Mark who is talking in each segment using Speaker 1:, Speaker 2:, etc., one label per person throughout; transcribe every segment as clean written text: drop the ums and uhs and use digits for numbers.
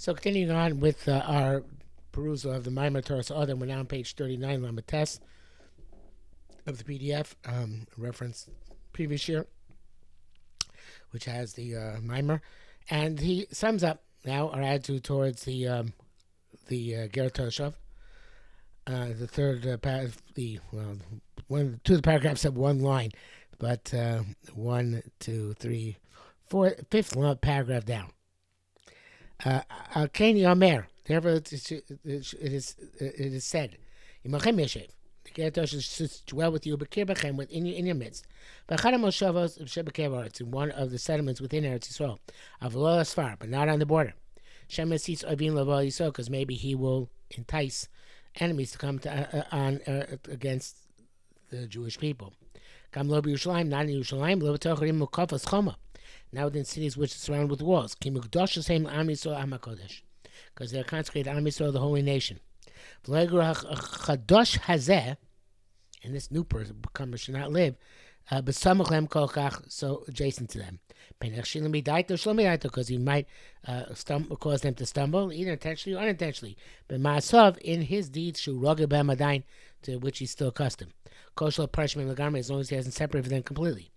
Speaker 1: So continuing on with our perusal of the Maimar Toras Adam, we're now on page 39, Lamed Tes of the PDF, reference previous year, which has the Maimar, and he sums up now our attitude towards the Ger Toshav. The third two of the paragraphs have one line, but one, two, three, four, fifth paragraph down. Keni Omer. Therefore, it is said, Imachem Yeshev. The Ger Toshav should dwell with you, Bekir Bechem, within in your midst. B'chad Moshavos Shebekev Aretz, in one of the settlements within Eretz Yisrael, Avlo Asfar, but not on the border. Shem Esis Ovin Lavo Yisrael, because maybe he will entice enemies to come against the Jewish people. Kam lo b'Yerushalayim, not in Yerushalayim, lo b'tocharim mukafas choma. Now within cities which are surrounded with walls. Ki mukdosh l'seim Am Yisrael Am HaKodesh, because they are consecrated Am Yisrael, the holy nation. V'legur chadosh hazeh, and this new person should not live, b'samach lem kol kach, so adjacent to them. Because he might cause them to stumble, either intentionally or unintentionally. But Ma'asav, in his deeds, shu rogeh b'hem adayin, to which he's still accustomed. Koshel parshim legamri, as long as he hasn't separated them completely.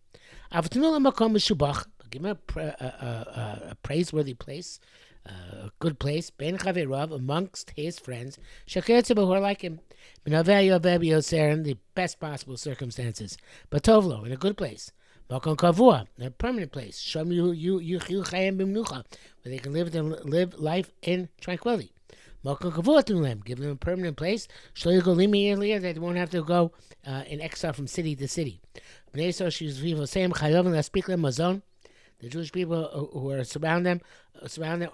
Speaker 1: Avtinu l'makom mishubach, give him a praiseworthy place, a good place, ben chavirav, amongst his friends, shakir tzibah, who are like him, b'naveh yoveh b'yoser, in the best possible circumstances, but tovlo, in a good place. Makom kavua, a permanent place. Shom yuchil chayim b'mnucha, where they can live life in tranquility. Makom kavua tulem, give them a permanent place. Shlo yigolimi earlier, that they won't have to go in exile from city to city. Bnei so she's vivo same chayovim laspik lem mazon. The Jewish people who are surround them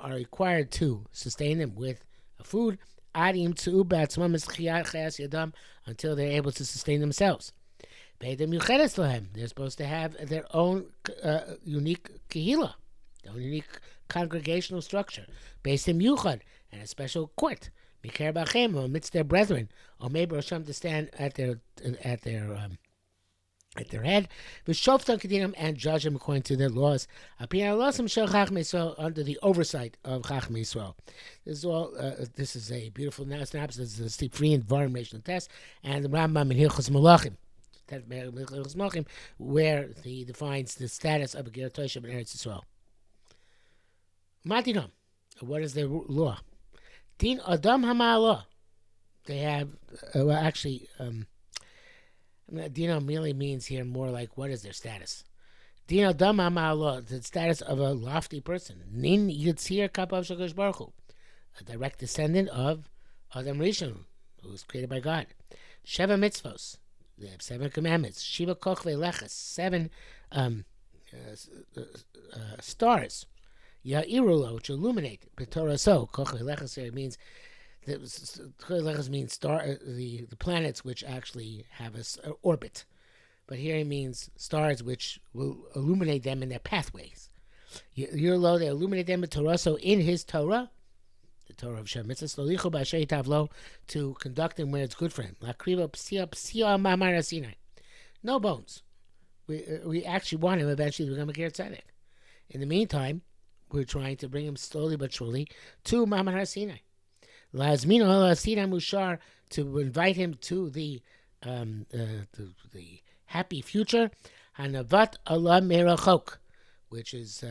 Speaker 1: are required to sustain them with food. Adim tzu b'atzmam eschiyat chayas yadam, until they're able to sustain themselves. They're supposed to have their own unique kehila, their own unique congregational structure, based in Yuchad, and a special court, Mikar Bachem, amidst their brethren, or maybe Rosham to stand at their head, and judge them according to their laws, under the oversight of Chachmei Yisrael. This is all. This is a beautiful synopsis. This is a free environmental test, and the Rambam in Hilchos Malachim, where he defines the status of a Ger Toshav in Eretz Yisrael. Matinam, what is their law? Din Adam Hama'alah. They have, Dinam really means here more like, what is their status? Din Adam Hama'alah, the status of a lofty person. Nin Yitzhir Kapav Shakadosh Baruch Hu, a direct descendant of Adam Rishon, who was created by God. Sheva Mitzvos. They have 7 commandments. Shiva Kochve Leches, 7 stars. Ya'irulo, which illuminate. Toras so Kochve Leches here means Leches means star, the planets which actually have an orbit, but here it means stars which will illuminate them in their pathways. Ya'irulo, they illuminate them in Toras so in his Torah. The Torah of Shem Mitzvah, to conduct him where it's good for him. No bones. We actually want him eventually to become a Ger Tzedek. In the meantime, we're trying to bring him slowly but surely to Mamar HaSinai. Lazmino HaSinai Mushar, to invite him to the happy future. Hanavat Allah Merachok, which is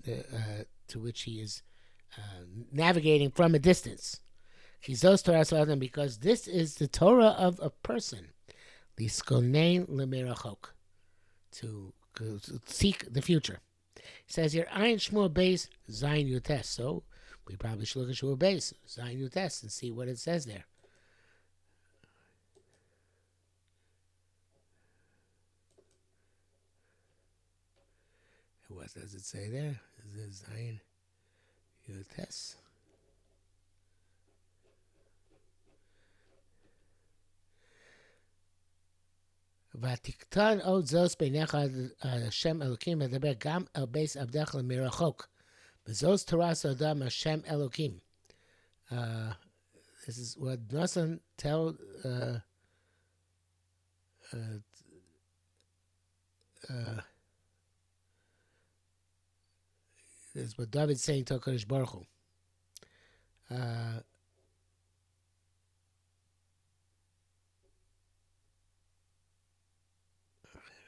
Speaker 1: to which he is navigating from a distance. Because this is the Torah of a person. Liskonein lemerachok, to seek the future. It says here, Ayin Shmuel Beis Zayin Yutes. So we probably should look at Shmuel Beis Zayin Yutes and see what it says there. What does it say there? Is it Zayin Yutes? ותקטן עוד זוס בעיניך השם אלוקים מדבר גם אל בייס עבדך למרחוק. וזוס תורס אדם השם אלוקים. This is what Nathan tell this is what David's saying to HaKadosh Baruch Hu. Uh,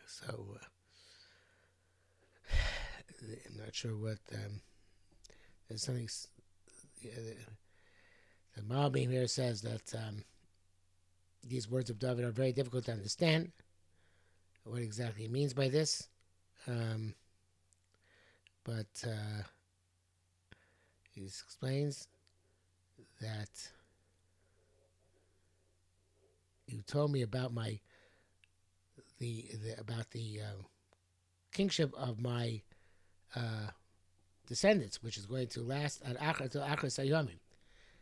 Speaker 1: so I'm not sure what. There's something. Yeah, the Malbim here says that these words of David are very difficult to understand. What exactly he means by this, but he explains that you told me about the kingship of my descendants, which is going to last until Achar Sayomim.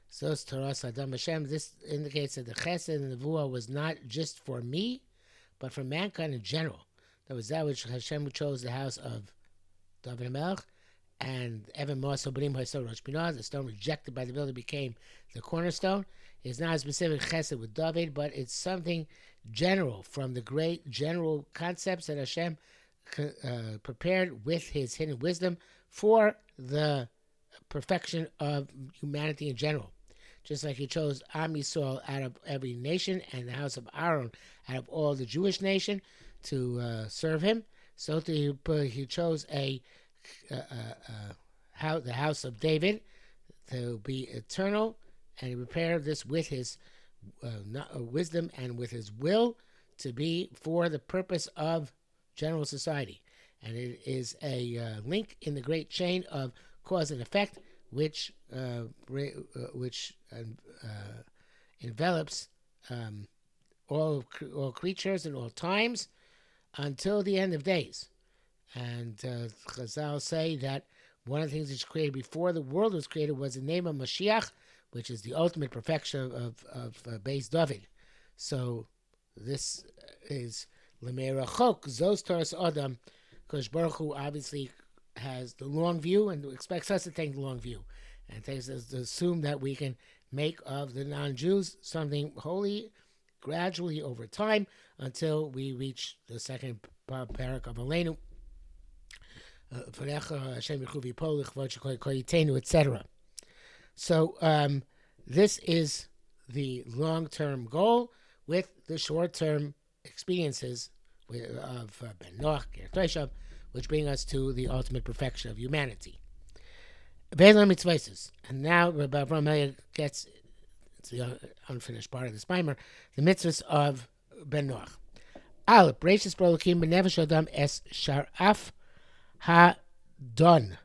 Speaker 1: So Toras Adam Hashem. This indicates that the Chesed and the Nevuah was not just for me, but for mankind in general. That was that which Hashem chose the house of David HaMelech, and Evan Mosso Brim Haisor Rosh Binah, the stone rejected by the builder, became the cornerstone. It's not a specific Chesed with David, but it's something general from the great general concepts that Hashem prepared with His hidden wisdom for the perfection of humanity in general. Just like He chose Am Yisrael out of every nation and the house of Aaron out of all the Jewish nation to serve Him, so He chose the house of David to be eternal, and He prepared this with His wisdom and with His will to be for the purpose of general society. And it is a link in the great chain of cause and effect, which envelops all creatures in all times until the end of days. And Chazal say that one of the things that's created before the world was created was the name of Mashiach, which is the ultimate perfection of Beis David. So this is Lemei Rachok, Zos Toras Adam. Because Baruch Hu obviously has the long view and expects us to take the long view, and takes us to assume that we can make of the non-Jews something holy gradually over time until we reach the second parak of Aleinu, etc. So this is the long-term goal with the short-term experiences of Ben Noach, Ger, which bring us to the ultimate perfection of humanity. And now Rabbi Avrohom gets to the unfinished part of this mimer, the mitzvahs of Ben Noach. Al Breishis B'Elokim B'Nefesh Adam Es Sharaf Ha-Don.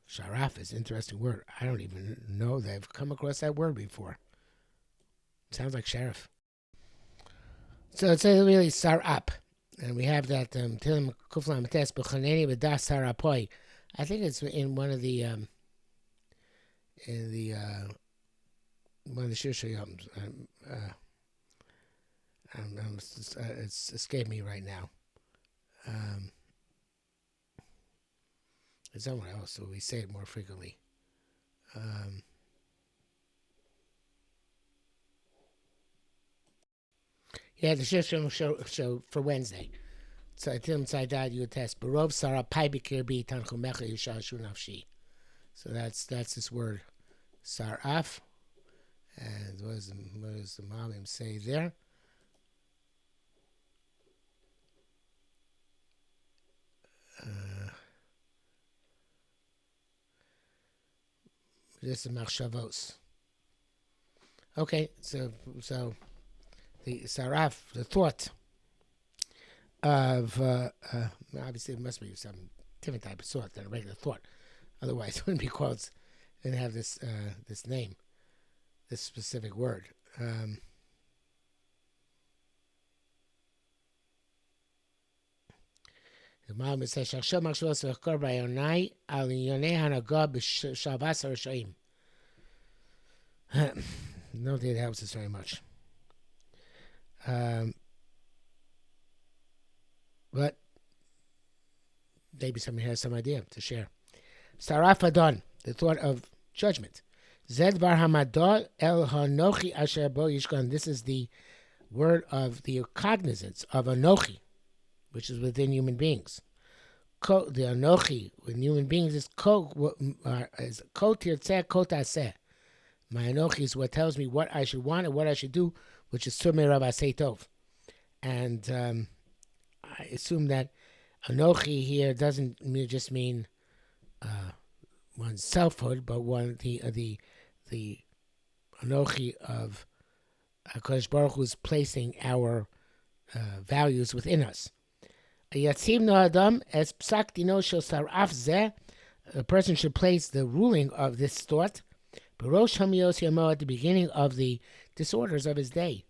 Speaker 1: Sharaf is an interesting word. I don't even know that I've come across that word before. Sounds like sheriff. So it's really sarap, and we have that Tilim Kuflam Tes B'Chaneni B'Das Sarapoi. I think it's in one of the Shir Shayams. It's escaped me right now. It's somewhere else, so we say it more frequently. Yeah, the show for Wednesday. So Tim Tzadad you test. Barov Sarah Pai Bikir Bi Tanchumecha Yishashu Nafshi. So that's this word Saraf. And what does the Malim say there? This is Machshavos. Okay, so the saraf, the thought of obviously it must be some different type of thought than a regular thought. Otherwise, it wouldn't be called. It didn't have this name, this specific word. The Malbim says, "Shachshov machshavos v'chkor b'ayonai al inyonei hanagah b'shavas harashaim." No, that helps us very much. But maybe somebody has some idea to share. Saraf Adon, the thought of judgment. Zed bar hamador el hanochi asher bo yishkan. This is the word of the cognizance of anochi, which is within human beings. the Anochi, when human beings is ko tirtzeh ko taseh. My Anochi is what tells me what I should want and what I should do, which is Tumei Rav Asei Tov. And I assume that Anochi here doesn't just mean one's selfhood, but the Anochi of HaKadosh Baruch Hu is placing our values within us. A person should place the ruling of this thought at the beginning of the disorders of his day,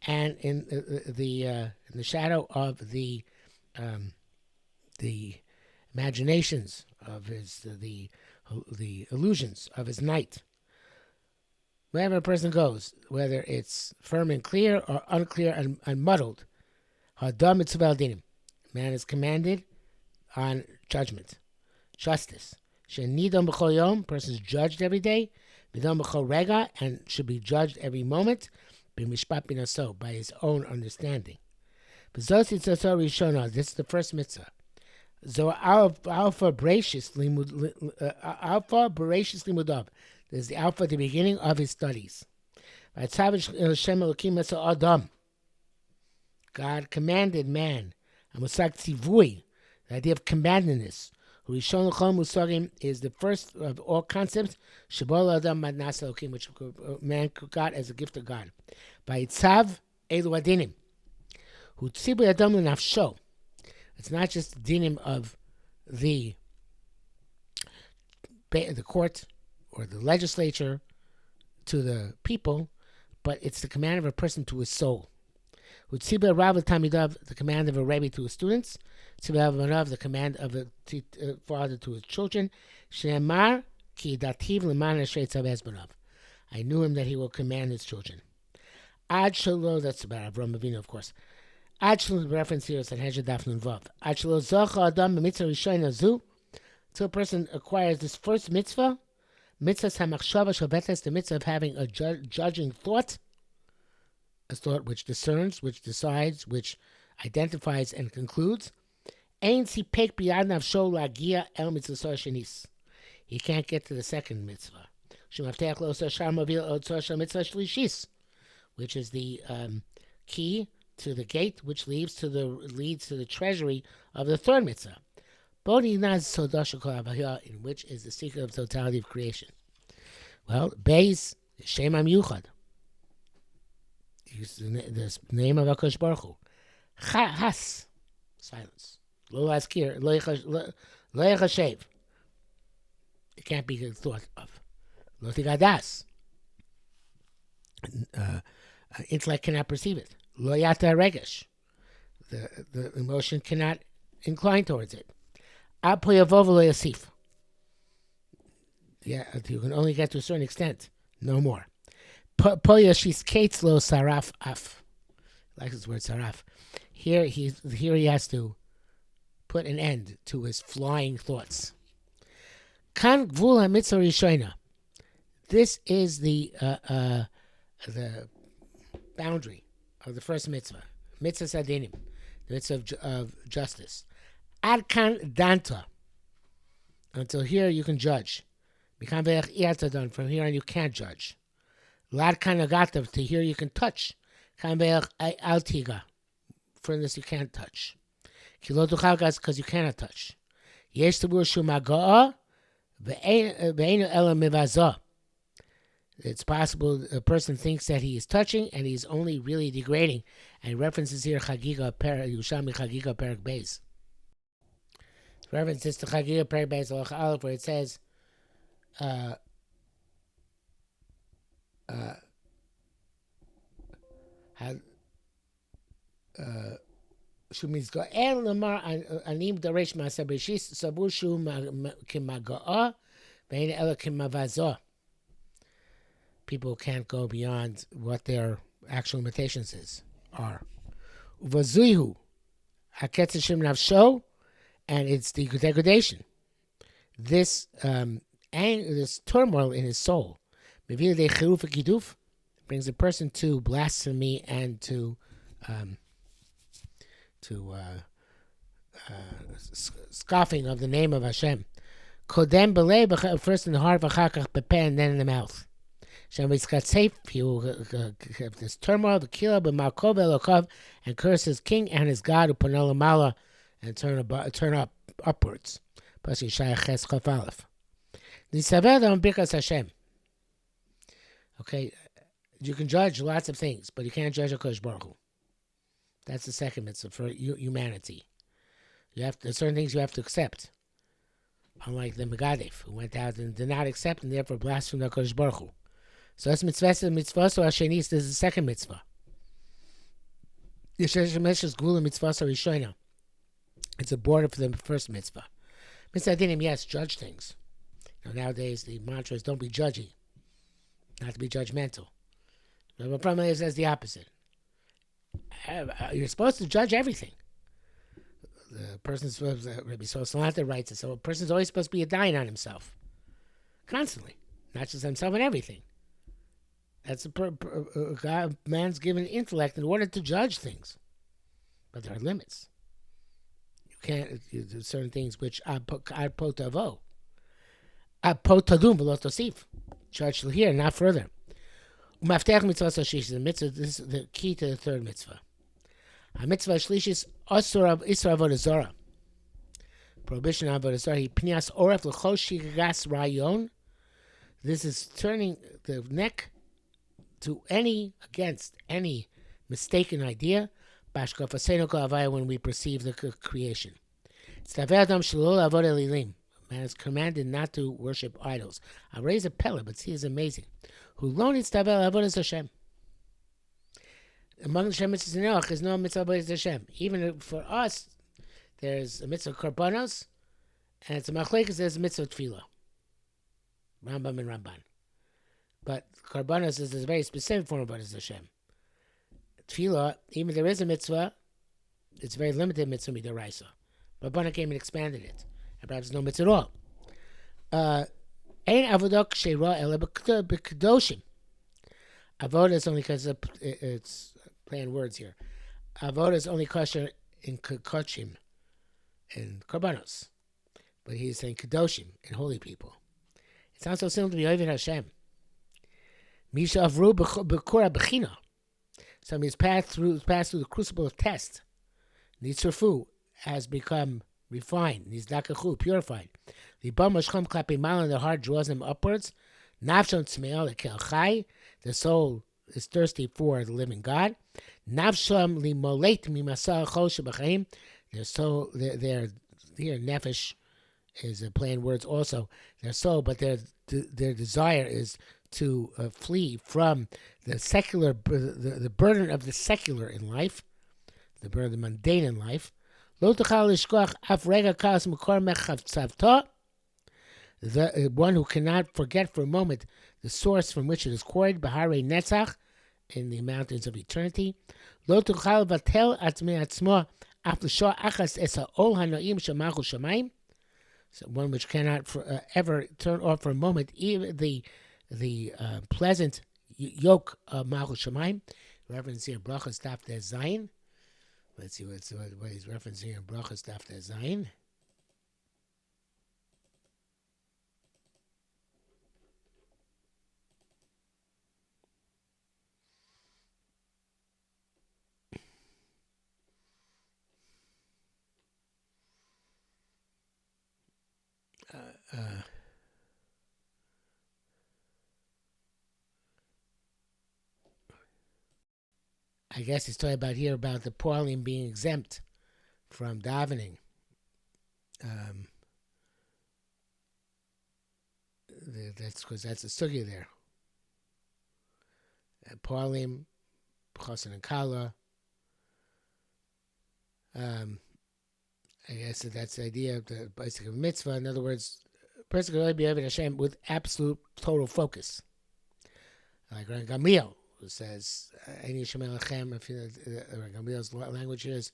Speaker 1: and in the shadow of the imaginations of the illusions of his night. Wherever a person goes, whether it's firm and clear or unclear and muddled, man is commanded on judgment, justice. Person is judged every day, and should be judged every moment, by his own understanding. This is the first mitzvah. Alpha Bereshis Limudav. This is the Alpha at the beginning of his studies. God commanded man. The idea of commandedness. Is the first of all concepts, which man got as a gift of God. By Itzav Elu Adinim. It's not just the dinim of the court or the legislature to the people, but it's the command of a person to his soul. The command of a Rabbi to his students. The command of a father to his children. I knew him that he will command his children. That's about Avrohom Avinu, of course. The reference here is at Hesed Daf Nun Vav. Until a person acquires this first mitzvah, the mitzvah of having a judging thought, a thought which discerns, which decides, which identifies and concludes. He can't get to the second mitzvah, which is the key to the gate, which leads to the treasury of the third mitzvah, in which is the secret of totality of creation. Well, Beis Shem HaMiyuchad, the name of HaKadosh Baruch Hu. Has, silence. Lo askir, lo yechashev. It can't be thought of. Lo tigadas. Intellect cannot perceive it. Lo yata regesh. The emotion cannot incline towards it. Apo yavov lo yasif. Yeah, you can only get to a certain extent, no more. Po yashis kates lo saraf af. I like this word saraf. Here he has to put an end to his flying thoughts. Kan gvul ha-mitzvah rishona. This is the boundary of the first mitzvah. Mitzvah sadinim, the mitzvah of justice. Ad kan danta. Until here you can judge. From here on you can't judge. Lad kan agatav. To here you can touch. Altiga. For this you can't touch. Because you cannot touch. It's possible a person thinks that he is touching and he's only really degrading. And references here Chagiga Yushami Chagiga Perak Beis. References to Chagiga Perak Beis Aleph, where it says Shumis Go'el Lamar Anim Daresh Masabishis Sabushu Kimaga'a Vein Ela Kimavazo. People can't go beyond what their actual limitations are. Uvazuihu Haketzashim Navsho, and it's the degradation. This this turmoil in his soul brings a person to blasphemy and to scoffing of the name of Hashem. Kodem b'lei, first in the heart, v'chakach b'peh, and then in the mouth. Hashem v'yitzkatzef, he will have this turmoil, the kila b'malkov elokov, and curse his king and his God, u'panol lamala, and turn up upwards. Pasuk Yeshaya Ches Chaf Aleph. Nisaver dam birkas Hashem. Okay, you can judge lots of things, but you can't judge HaKadosh Baruch Hu. That's the second mitzvah for humanity. There's certain things you have to accept. Unlike the Megadef, who went out and did not accept and therefore blasphemed HaKadosh Baruch Hu. So that's mitzvah, so Hashanis, this is the second mitzvah. Yeshesh Meshes Gula mitzvah Rishoina. It's a border for the first mitzvah. Mitzvah Dinim, yes, judge things. Nowadays, the mantra is don't be judgy, not to be judgmental. The problem is the opposite. You're supposed to judge everything. The person's supposed to, Rabbi Salanta writes it, so a person's always supposed to be a dying on himself. Constantly. Not just himself and everything. That's a man's given intellect in order to judge things. But there are limits. You can't do certain things which ad potavo. Ad potadum v'lo tosif. Judge here, not further. Umaftech mitzvah shlish. The mitzvah. This is the key to the third mitzvah. A mitzvah shlish is asur of isra avodah zarah. Prohibition of avodah zarah. He pnias oref l'chol shigas rayon. This is turning the neck to against any mistaken idea. Bashkafaseno ka'avaya, when we perceive the creation. Tzaveh adam shalol avodah elilim. Man is commanded not to worship idols. I'll raise a pella, but see, it's amazing. Who lonely tzaveh avodah Hashem. Among the Shem mitzvahs in Noach is no mitzvah avodah Hashem. Even for us, there's a mitzvah korbanos, and it's a machlekes. There's a mitzvah tefillah. Rambam and Ramban. But korbanos is a very specific form of avodah Hashem. Tefillah, even if there is a mitzvah, it's a very limited mitzvah midaraisa. Rabbana came and expanded it. And perhaps no mitzvah at all. Ein avodah kshera ela b'kedoshim. Avodah is only because it's playing words here. Avodah is only kosher in kochim, in korbanos. But he's saying kedoshim, in holy people. It sounds so simple to be Oived Hashem. Misha avru b'kura b'china. Somebody who's passed through the crucible of test. Nitzurfu has become refined. Nizdakechu, purified. The b'mashcham klapi malan, the heart draws them upwards. Nafshon tzme'el lekel chai, the soul is thirsty for the living God. Nafsham limolet mimasal chol shebachayim, their soul, their here nefesh is playing words also. Their soul, but their desire is to flee from the secular, the burden of the secular in life, the burden of the mundane in life. Lo tuchal lishkoach af rega kalas mekor mechav, the one who cannot forget for a moment the source from which it is quarried, Bahare Netzach, in the mountains of eternity. Lo tuchal vatel atzme atzmo af l'sho achas es ha'ol hanoim shemachu shamayim, so one which cannot ever turn off for a moment even the pleasant yoke of Malchus Shemaim. Reference here, Brachas Daf Zayin. Let's see what he's referencing here, Brachas Daf Zayin. I guess he's talking about here about the Pauline being exempt from davening. That's because that's a sugya there. Pauline, Chosin and Kala. I guess that's the idea of the basic of mitzvah. In other words, a person can only be Oived Hashem with absolute total focus. Like Rabbi Gamliel, who says, Eini Shemel Lechem, if Gamliel's language is,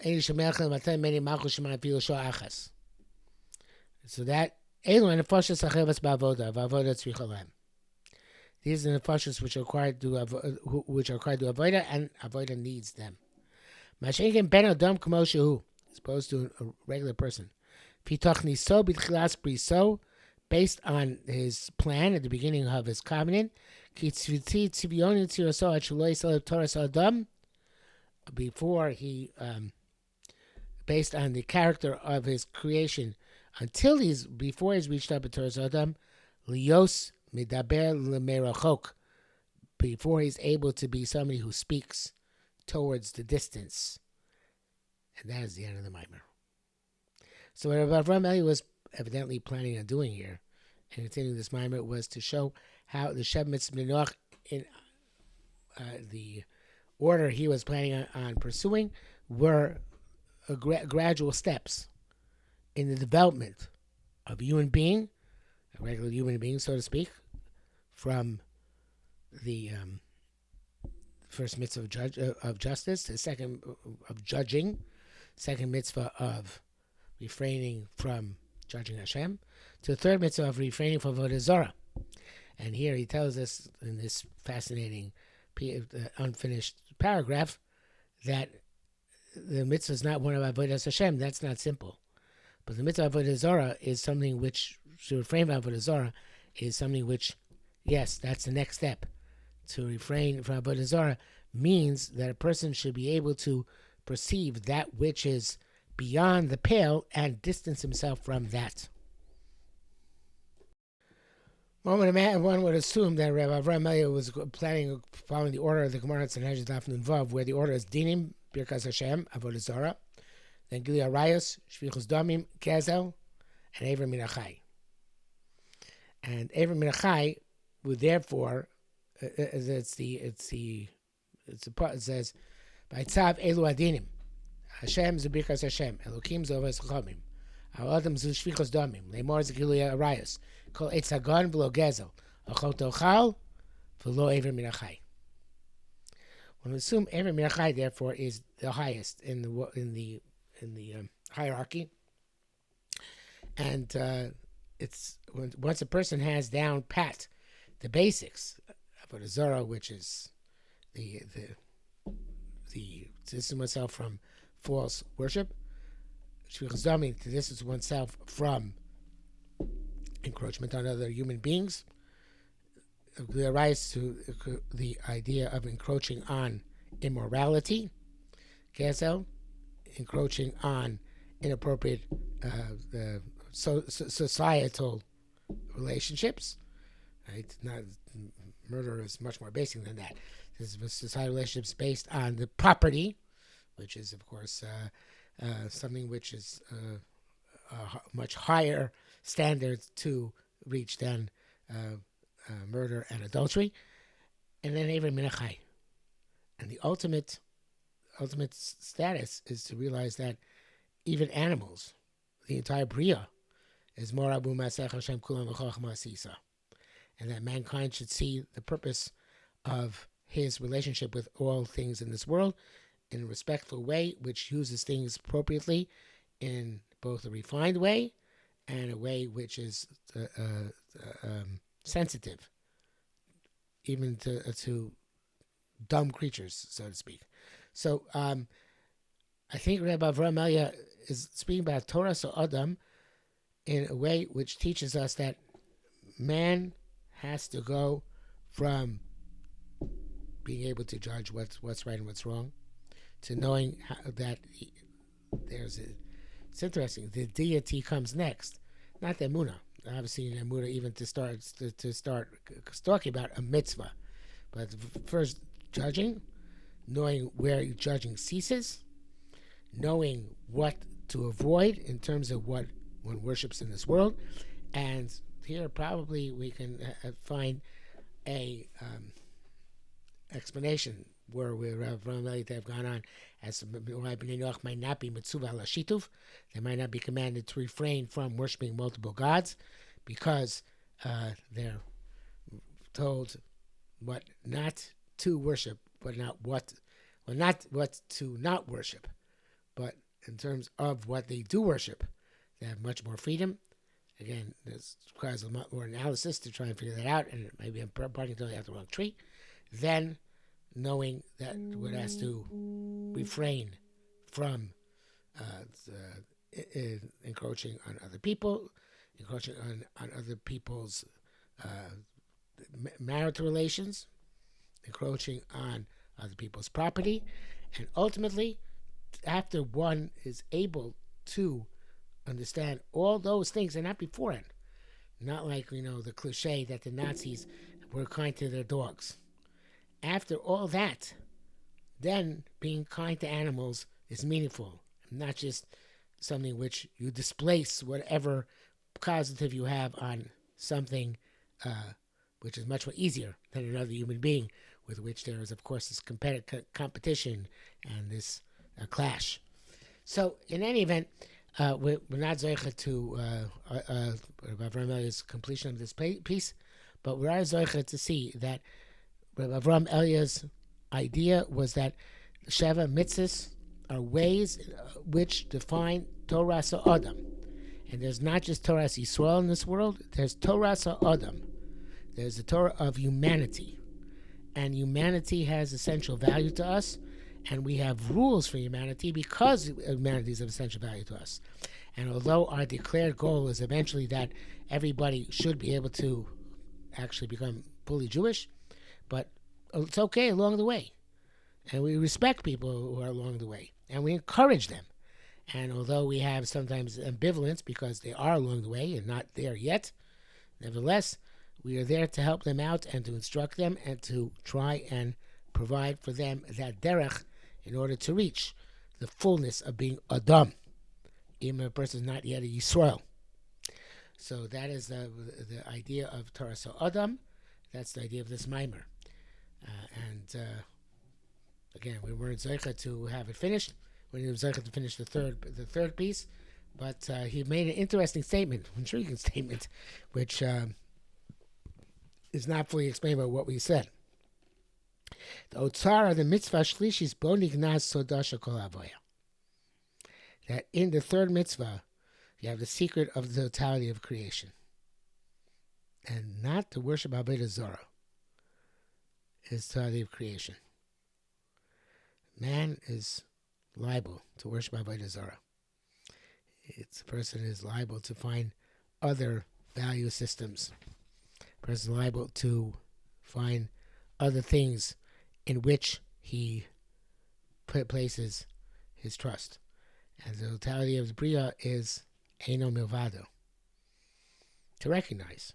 Speaker 1: Eini Shemel Lechem, Vatem Meni Malchus Shemai Pilo Sho Achas. So that, Elu and Nefashos Achevas Ba'avoda, Va'avoda Tzricha Lem. These are the Nefashos which are required to avoida, and avoida needs them. Mashenken Ben Adam Kmo Shehu. as opposed to a regular person. Fitochniso b'tchilas briso, based on his plan at the beginning of his covenant. Kitzviti tzivionin tziraso achuloi salib Toras Adam, before he, based on the character of his creation, before he's reached up at Toras Adam, lios midaber lemerachok, before he's able to be somebody who speaks towards the distance. And that is the end of the Maimer. So what Avrohom Eliyahu was evidently planning on doing here, and continuing this Maimer, was to show how the Sheb Mitzvah Noach, in the order he was planning on pursuing, were gradual steps in the development of a human being, a regular human being, so to speak, from the first mitzvah of justice, the second of judging, second mitzvah of refraining from judging Hashem, to the third mitzvah of refraining from avodah zarah. And here he tells us in this fascinating unfinished paragraph that the mitzvah is not one of avodas Hashem. That's not simple. But the mitzvah of avodah zarah is something which, to refrain from avodah zarah, is something which, yes, that's the next step. To refrain from avodah zarah means that a person should be able to perceive that which is beyond the pale and distance himself from that. One would assume that Rabbi Avrohom Eliyahu was following the order of the Gemara Sanhedrin Daf Nun Vav, where the order is Dinim, Birkas Hashem, Avodah Zarah, then Gili Arayos, Shvichus Damim, Gezel, and Ever Minachai. And Ever Minachai would therefore, it says, by Tzav Elu Adinim, Hashem zu Birkas Hashem, Elokim zu Avos Chachamim, Adam zu Shvichus Damim, Lemor zu Gili Arayos, Kol Eitz Hagan v'lo Gezel, Achot Ochal v'lo Ever Minachai. When we assume Ever Minachai, therefore, is the highest in the hierarchy, and it's once a person has down pat the basics of Avodah Zarah, which is the distance oneself from false worship, Shvichus Damim, to distance oneself from encroachment on other human beings, the rise to the idea of encroaching on immorality, Gezel, encroaching on inappropriate societal relationships, right? Not murder is much more basic than that. This is societal relationships based on the property, which is, of course, something which is a much higher standard to reach than murder and adultery, and then Ever Minachai. And the ultimate status is to realize that even animals, the entire Bria, is Morabu Masech Hashem Kulam V'Chochma Asisa, and that mankind should see the purpose of his relationship with all things in this world in a respectful way, which uses things appropriately in both a refined way and a way which is sensitive, even to dumb creatures, so to speak. So I think Rabbi Avrohom Eliyahu is speaking about Toras Adam in a way which teaches us that man has to go from being able to judge what's right and what's wrong to knowing that it's interesting. The deity comes next, not the emunah. Obviously, in emunah, even to start talking about a mitzvah, but first judging, knowing where judging ceases, knowing what to avoid in terms of what one worships in this world, and here probably we can find a explanation where Avrohom Eliyahu have gone on as Bnei Noach might not be mitzvah ala shituv, they might not be commanded to refrain from worshiping multiple gods because they're told what not to worship, but not what to not worship. But in terms of what they do worship, they have much more freedom. Again, this requires a lot more analysis to try and figure that out, and maybe I'm barking totally out the wrong tree. Then knowing that one has to refrain from encroaching on other people, encroaching on other people's marital relations, encroaching on other people's property, and ultimately, after one is able to understand all those things, and not beforehand, not like the cliche that the Nazis were kind to their dogs. After all that, then being kind to animals is meaningful, not just something which you displace whatever positive you have on something which is much more easier than another human being, with which there is, of course, this competition and this clash. So, in any event, we're not zoicha to Avrohom's completion of this piece, but we are zoicha to see that Avrohom Eliyahu's idea was that Sheva mitzvahs are ways which define Toras Adam. And there's not just Toras Yisrael in this world, there's Toras Adam. There's the Torah of humanity. And humanity has essential value to us, and we have rules for humanity because humanity is of essential value to us. And although our declared goal is eventually that everybody should be able to actually become fully Jewish, but it's okay along the way. And we respect people who are along the way, and we encourage them. And although we have sometimes ambivalence because they are along the way and not there yet, nevertheless, we are there to help them out and to instruct them and to try and provide for them that derech in order to reach the fullness of being Adam, even if a person is not yet a Yisrael. So that is the idea of Toras Adam. That's the idea of this mimer. Again, we weren't zeicha to have it finished. We didn't zeicha to finish the third piece, but he made an interesting statement, intriguing statement, which is not fully explained by what we said. The otzar of the mitzvah shlishis bo nignaz sodasha kol avoya. That in the third mitzvah, you have the secret of the totality of creation, and not to worship avodah zarah is the totality of creation. Man is liable to worship avodah zarah. A person is liable to find other value systems. A person is liable to find other things in which he places his trust. And the totality of the Bria is Eino Milvado. To recognize.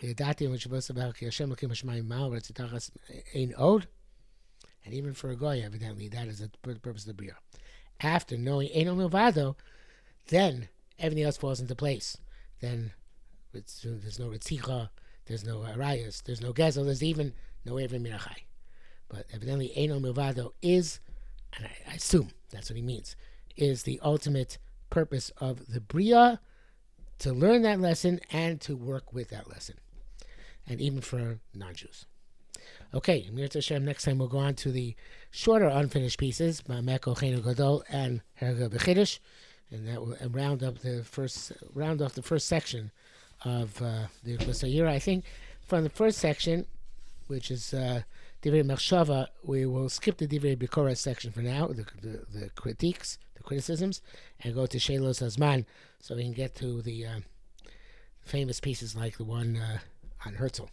Speaker 1: And even for a goy, evidently, that is the purpose of the Bria. After knowing Eino Milvado, then everything else falls into place. Then there's no Ritzicha, there's no Arayas, there's no Gezel, there's even no Evrim Minachai. But evidently, Eino Milvado is, and I assume that's what he means, is the ultimate purpose of the Bria, to learn that lesson and to work with that lesson. And even for non-Jews. Okay, next time we'll go on to the shorter unfinished pieces, Ma'ameko Chenu Gadol and Herga B'Chiddush, and that will round off the first section of the Kusayira. I think from the first section, which is Divrei Machshava, we will skip the Divrei Bikoras section for now, the critiques, the criticisms, and go to Shelos Hazman, so we can get to the famous pieces like the one on Herzl.